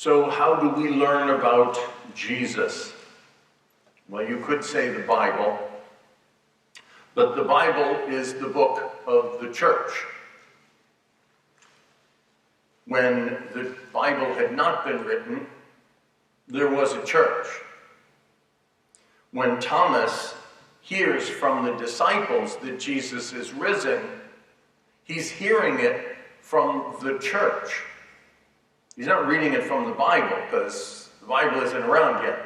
So how do we learn about Jesus? Well, you could say the Bible, but the Bible is the book of the church. When the Bible had not been written, there was a church. When Thomas hears from the disciples that Jesus is risen, he's hearing it from the church. He's not reading it from the Bible because the Bible isn't around yet.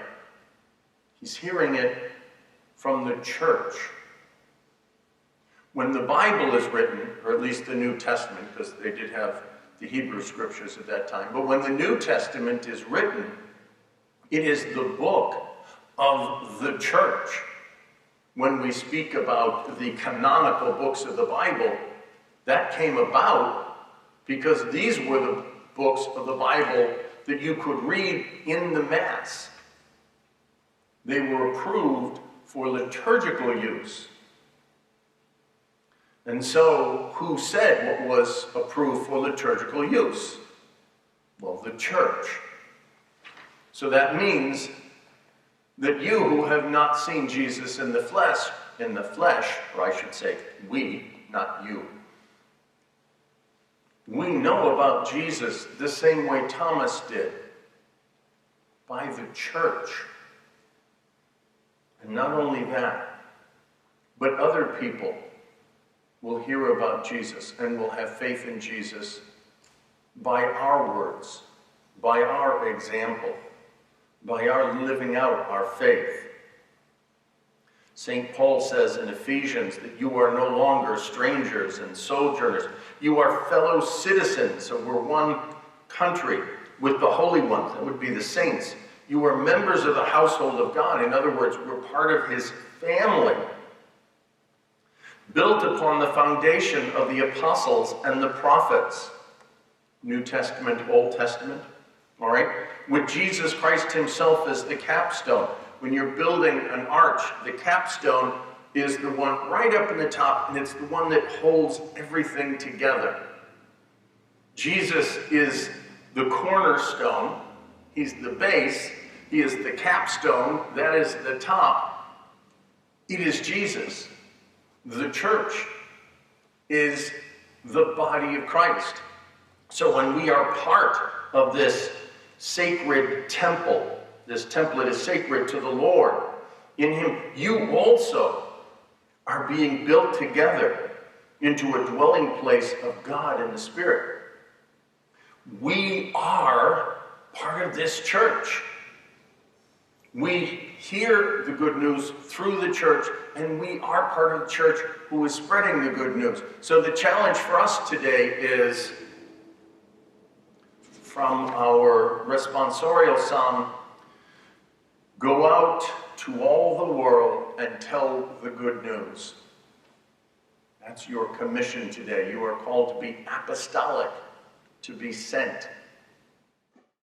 He's hearing it from the church. When the Bible is written, or at least the New Testament, because they did have the Hebrew scriptures at that time, but when the New Testament is written, it is the book of the church. When we speak about the canonical books of the Bible, that came about because these were the books of the Bible that you could read in the Mass. They were approved for liturgical use. And so, who said what was approved for liturgical use? Well, the church. So that means that you who have not seen Jesus in the flesh, or I should say we, not you, we know about Jesus the same way Thomas did, by the church. And not only that, but other people will hear about Jesus and will have faith in Jesus by our words, by our example, by our living out our faith. St. Paul says in Ephesians that you are no longer strangers and sojourners. You are fellow citizens, so we're one country with the holy ones, that would be the saints. You are members of the household of God. In other words, we're part of his family, built upon the foundation of the apostles and the prophets. New Testament, Old Testament, all right? With Jesus Christ himself as the capstone. When you're building an arch, the capstone is the one right up in the top, and it's the one that holds everything together. Jesus is the cornerstone. He's the base. He is the capstone. That is the top. It is Jesus. The church is the body of Christ. So when we are part of this sacred temple, this temple that is sacred to the Lord, in him, you also are being built together into a dwelling place of God in the Spirit. We are part of this church. We hear the good news through the church, and we are part of the church who is spreading the good news. So the challenge for us today is from our responsorial psalm, go out to all the world and tell the good news. That's your commission today. You are called to be apostolic, to be sent.